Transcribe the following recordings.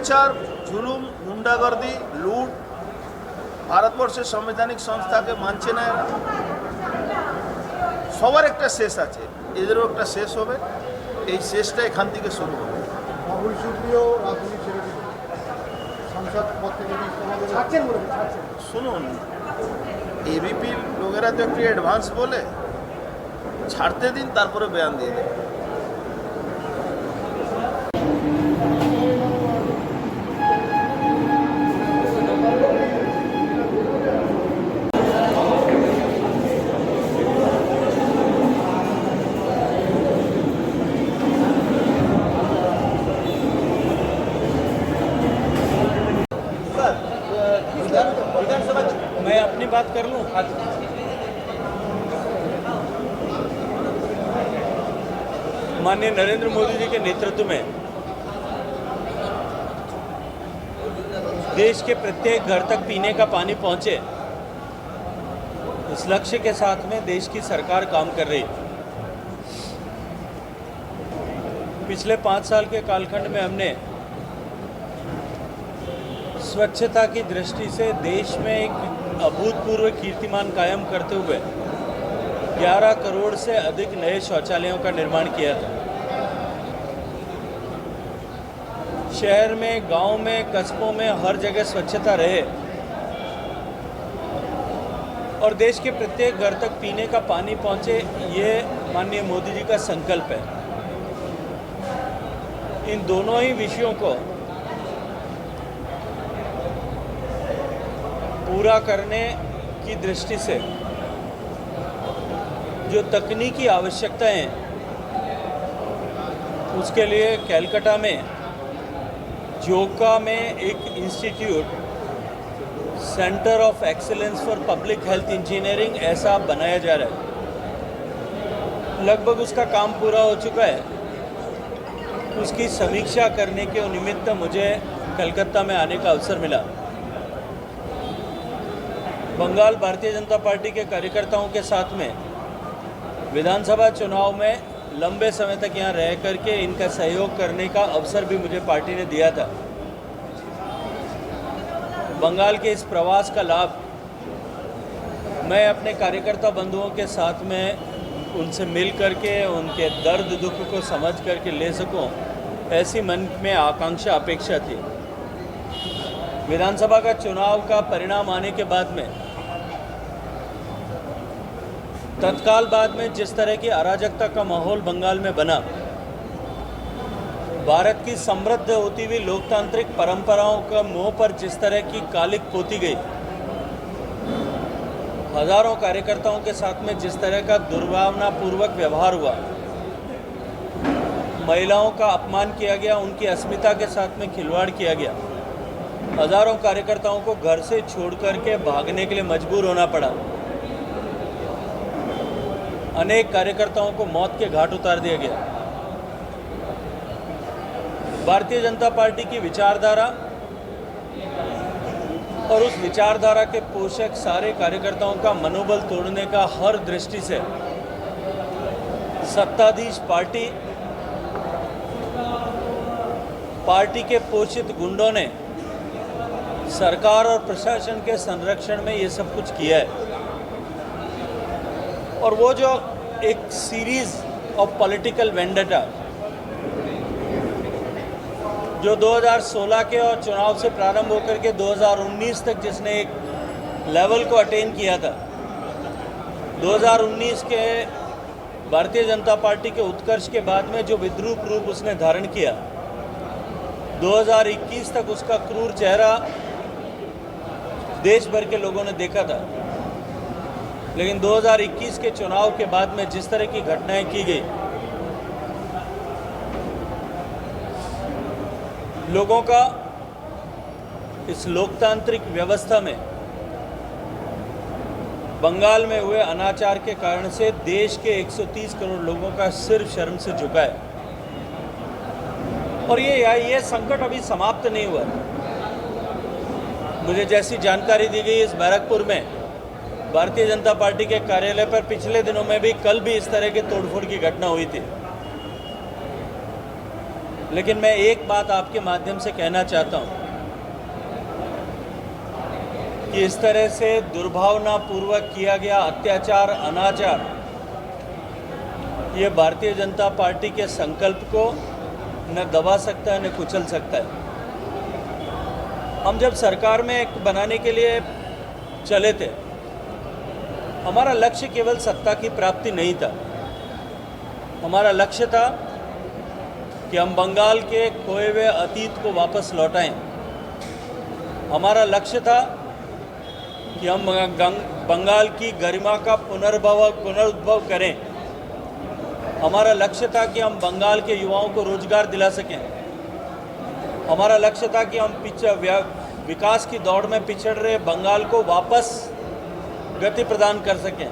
অত্যাচার, জুলুম, গুন্ডাগর্দি, লুট, ভারতবর্ষের সাংবিধানিক সংস্থাকে মানছে না এরা। সবার একটা শেষ আছে, এদেরও একটা শেষ হবে। এই শেষটা এখান থেকে শুরু হবে। রাহুল সুপ্রিয় রাজনীতি ছেড়ে দিল, সংসদ পদ থেকে ছাড়ছেন বলে ছাড়ছেন। শুনুন, এবিপির লোকেরা তো একটু অ্যাডভান্স বলে, ছাড়তে দিন, তারপরে বয়ান দিয়ে দেন। मैं अपनी बात कर लूं। माननीय नरेंद्र मोदी जी के नेतृत्व में देश के प्रत्येक घर तक पीने का पानी पहुंचे, इस लक्ष्य के साथ में देश की सरकार काम कर रही है। पिछले 5 साल के कालखंड में हमने स्वच्छता की दृष्टि से देश में एक अभूतपूर्व कीर्तिमान कायम करते हुए 11 करोड़ से अधिक नए शौचालयों का निर्माण किया था। शहर में, गांव में, कस्बों में हर जगह स्वच्छता रहे और देश के प्रत्येक घर तक पीने का पानी पहुंचे, ये माननीय मोदी जी का संकल्प है। इन दोनों ही विषयों को पूरा करने की दृष्टि से जो तकनीकी आवश्यकताएं हैं, उसके लिए कलकत्ता में जोका में एक institute, centre of excellence for public health engineering, ऐसा बनाया जा रहा है। लगभग उसका काम पूरा हो चुका है। उसकी समीक्षा करने के निमित्त मुझे कलकत्ता में आने का अवसर मिला। बंगाल भारतीय जनता पार्टी के कार्यकर्ताओं के साथ में विधानसभा चुनाव में लंबे समय तक यहाँ रह करके इनका सहयोग करने का अवसर भी मुझे पार्टी ने दिया था। बंगाल के इस प्रवास का लाभ मैं अपने कार्यकर्ता बंधुओं के साथ में उनसे मिल करके उनके दर्द दुख को समझ करके ले सकूं, ऐसी मन में आकांक्षा, अपेक्षा थी। विधानसभा का चुनाव का परिणाम आने के बाद में तत्काल बाद में जिस तरह की अराजकता का माहौल बंगाल में बना, भारत की समृद्ध होती हुई लोकतांत्रिक परंपराओं का मुंह पर जिस तरह की कालिक पोती गई, हजारों कार्यकर्ताओं के साथ में जिस तरह का दुर्भावनापूर्वक व्यवहार हुआ, महिलाओं का अपमान किया गया, उनकी अस्मिता के साथ में खिलवाड़ किया गया, हजारों कार्यकर्ताओं को घर से छोड़ करके भागने के लिए मजबूर होना पड़ा, अनेक कार्यकर्ताओं को मौत के घाट उतार दिया गया। भारतीय जनता पार्टी की विचारधारा और उस विचारधारा के पोषक सारे कार्यकर्ताओं का मनोबल तोड़ने का हर दृष्टि से सत्ताधीश पार्टी के पोषित गुंडों ने सरकार और प्रशासन के संरक्षण में ये सब कुछ किया है। और वो जो एक सीरीज ऑफ पॉलिटिकल वेंडेटा जो 2016 के और चुनाव से प्रारंभ होकर के 2019 तक जिसने एक लेवल को अटेन किया था, 2019 के भारतीय जनता पार्टी के उत्कर्ष के बाद में जो विद्रूप रूप उसने धारण किया, 2021 तक उसका क्रूर चेहरा देश भर के लोगों ने देखा था। लेकिन 2021 के चुनाव के बाद में जिस तरह की घटनाएं की गई, लोगों का इस लोकतांत्रिक व्यवस्था में बंगाल में हुए अनाचार के कारण से देश के 130 करोड़ लोगों का सिर शर्म से झुका है। और ये संकट अभी समाप्त नहीं हुआ। मुझे जैसी जानकारी दी गई, इस बैरकपुर में भारतीय जनता पार्टी के कार्यालय पर पिछले दिनों में भी, कल भी इस तरह के तोड़फोड़ की घटना हुई थी। लेकिन मैं एक बात आपके माध्यम से कहना चाहता हूँ कि इस तरह से दुर्भावनापूर्वक किया गया अत्याचार, अनाचार, ये भारतीय जनता पार्टी के संकल्प को न दबा सकता है न कुचल सकता है। हम जब सरकार में एक बनाने के लिए चले थे, हमारा लक्ष्य केवल सत्ता की प्राप्ति नहीं था। हमारा लक्ष्य था कि हम बंगाल के खोए हुए अतीत को वापस लौटाएं। हमारा लक्ष्य था कि हम बंगाल की गरिमा का पुनरुद्भव करें। हमारा लक्ष्य था कि हम बंगाल के युवाओं को रोजगार दिला सकें। हमारा लक्ष्य था कि हम विकास की दौड़ में पिछड़ रहे बंगाल को वापस गति प्रदान कर सकें।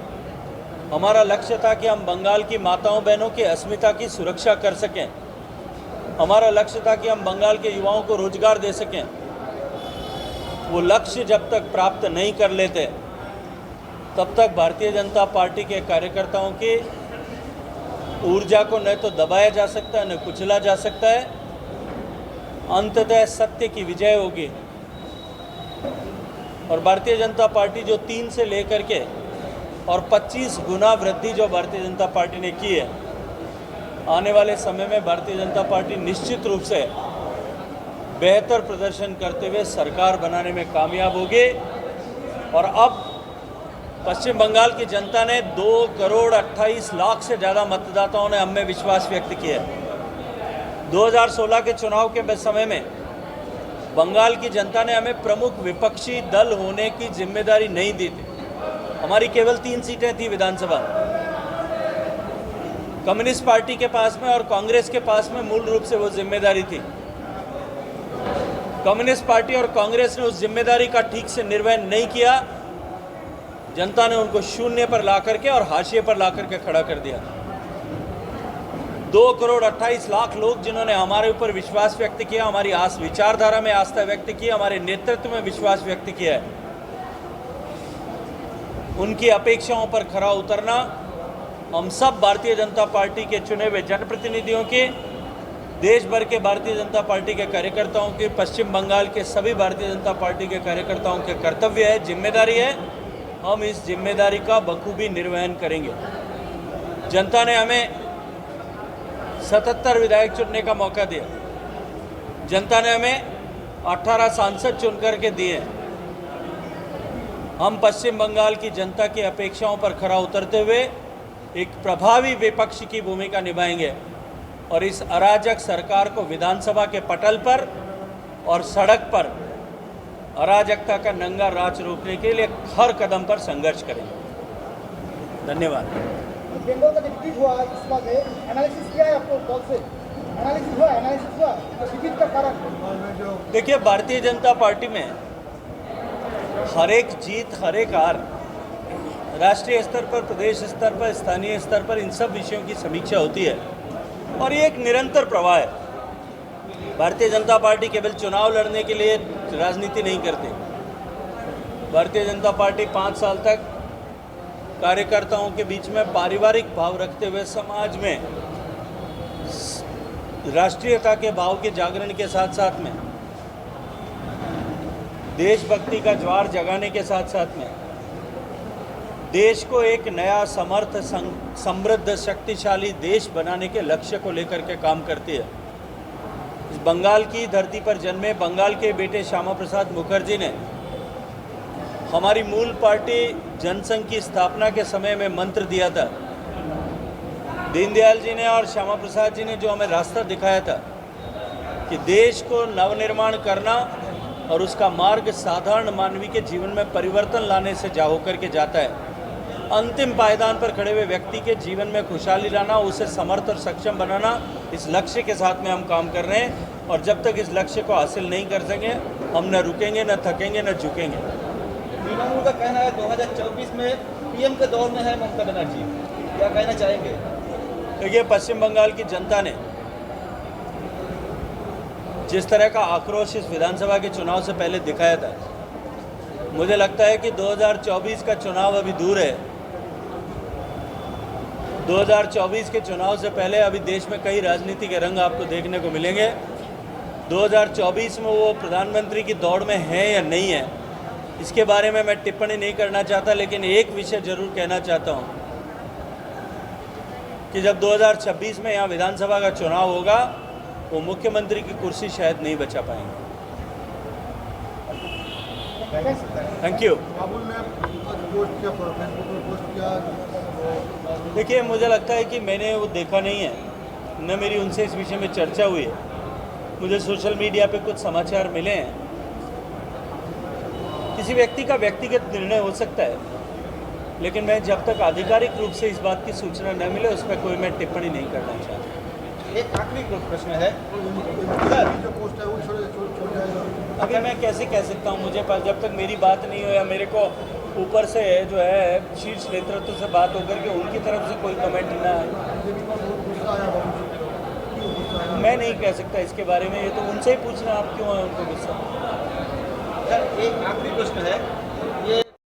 हमारा लक्ष्य था कि हम बंगाल की माताओं बहनों की अस्मिता की सुरक्षा कर सकें। हमारा लक्ष्य था कि हम बंगाल के युवाओं को रोजगार दे सकें। वो लक्ष्य जब तक प्राप्त नहीं कर लेते तब तक भारतीय जनता पार्टी के कार्यकर्ताओं की ऊर्जा को न तो दबाया जा सकता है न कुचला जा सकता है। अंततः सत्य की विजय होगी और भारतीय जनता पार्टी जो 3 से लेकर के और 25 गुना वृद्धि जो भारतीय जनता पार्टी ने की है, आने वाले समय में भारतीय जनता पार्टी निश्चित रूप से बेहतर प्रदर्शन करते हुए सरकार बनाने में कामयाब होगी। और अब पश्चिम बंगाल की जनता ने 2,28,00,000 से ज़्यादा मतदाताओं ने हम में विश्वास व्यक्त किया है। 2016 के चुनाव के समय में बंगाल की जनता ने हमें प्रमुख विपक्षी दल होने की जिम्मेदारी नहीं दी थी। हमारी केवल 3 सीटें थी विधानसभा। कम्युनिस्ट पार्टी के पास में और कांग्रेस के पास में मूल रूप से वो जिम्मेदारी थी। कम्युनिस्ट पार्टी और कांग्रेस ने उस जिम्मेदारी का ठीक से निर्वहन नहीं किया। जनता ने उनको शून्य पर ला करके और हाशिए पर ला करके खड़ा कर दिया। 2,28,00,000 लोग जिन्होंने हमारे ऊपर विश्वास व्यक्त किया, हमारी विचारधारा में आस्था व्यक्त की, हमारे नेतृत्व में विश्वास व्यक्त किया है, उनकी अपेक्षाओं पर खरा उतरना हम सब भारतीय जनता पार्टी के चुने हुए जनप्रतिनिधियों की, देश भर के भारतीय जनता पार्टी के कार्यकर्ताओं की, पश्चिम बंगाल के सभी भारतीय जनता पार्टी के कार्यकर्ताओं के कर्तव्य है, जिम्मेदारी है। हम इस जिम्मेदारी का बखूबी निर्वहन करेंगे। जनता ने हमें 77 विधायक चुनने का मौका दिया। जनता ने हमें 18 सांसद चुन करके दिए। हम पश्चिम बंगाल की जनता की अपेक्षाओं पर खरा उतरते हुए एक प्रभावी विपक्ष की भूमिका निभाएंगे और इस अराजक सरकार को विधानसभा के पटल पर और सड़क पर अराजकता का नंगा राज रोकने के लिए हर कदम पर संघर्ष करेंगे। धन्यवाद। बंगाल का डिफीट हुआ, इस बात है एनालिसिस किया है आपको दल से? एनालिसिस हुआ डिफीट का कारण? देखिए, भारतीय जनता पार्टी में हर एक जीत, हर एक हार राष्ट्रीय स्तर पर, प्रदेश स्तर पर, स्थानीय स्तर पर इन सब विषयों की समीक्षा होती है और ये एक निरंतर प्रवाह है। भारतीय जनता पार्टी केवल चुनाव लड़ने के लिए राजनीति नहीं करती। भारतीय जनता पार्टी 5 साल तक कार्यकर्ताओं के बीच में पारिवारिक भाव रखते हुए समाज में राष्ट्रीयता के भाव के जागरण के साथ साथ में देशभक्ति का ज्वार जगाने के साथ साथ में देश को एक नया समर्थ, समृद्ध, शक्तिशाली देश बनाने के लक्ष्य को लेकर के काम करती है। इस बंगाल की धरती पर जन्मे बंगाल के बेटे श्यामा प्रसाद मुखर्जी ने हमारी मूल पार्टी जनसंघ की स्थापना के समय में मंत्र दिया था। दीनदयाल जी ने और श्यामा प्रसाद जी ने जो हमें रास्ता दिखाया था कि देश को नवनिर्माण करना और उसका मार्ग साधारण मानवी के जीवन में परिवर्तन लाने से होकर के जाता है। अंतिम पायदान पर खड़े हुए व्यक्ति के जीवन में खुशहाली लाना, उसे समर्थ और सक्षम बनाना, इस लक्ष्य के साथ में हम काम कर रहे हैं और जब तक इस लक्ष्य को हासिल नहीं कर सकें हम न रुकेंगे, न थकेंगे, न झुकेंगे। तृणमूल का कहना है 2024 में पीएम के दौर में है ममता बनर्जी, क्या कहना चाहेंगे? देखिए, पश्चिम बंगाल की जनता ने जिस तरह का आक्रोश इस विधानसभा के चुनाव से पहले दिखाया था, मुझे लगता है कि 2024 का चुनाव अभी दूर है। 2024 के चुनाव से पहले अभी देश में कई राजनीति के रंग आपको देखने को मिलेंगे। 2024 में वो प्रधानमंत्री की दौड़ में है या नहीं है, इसके बारे में मैं टिप्पणी नहीं करना चाहता, लेकिन एक विषय जरूर कहना चाहता हूँ कि जब 2026 में यहाँ विधानसभा का चुनाव होगा, वो मुख्यमंत्री की कुर्सी शायद नहीं बचा पाएंगे। Thank you. बाबुल ने पोस्ट किया, फेसबुक पर पोस्ट किया। देखिए, मुझे लगता है कि मैंने वो देखा नहीं है, न मेरी उनसे इस विषय में चर्चा हुई है। मुझे सोशल मीडिया पे कुछ समाचार मिले हैं। किसी व्यक्ति का व्यक्तिगत निर्णय हो सकता है, लेकिन मैं जब तक आधिकारिक रूप से इस बात की सूचना न मिले उस पर कोई मैं टिप्पणी नहीं करना चाहता। एक आखिरी प्रश्न है सर, जो पोस्ट है वो छोड़ जाएगा। अगर मैं कैसे कह सकता हूँ, मुझे पास जब तक मेरी बात नहीं हो या मेरे को ऊपर से जो है शीर्ष नेतृत्व से बात होकर के उनकी तरफ से कोई कमेंट ना आए, मैं नहीं कह सकता इसके बारे में। ये तो उनसे ही पूछना, आप क्यों है उनको गुस्सा। सर एक आखिरी प्रश्न है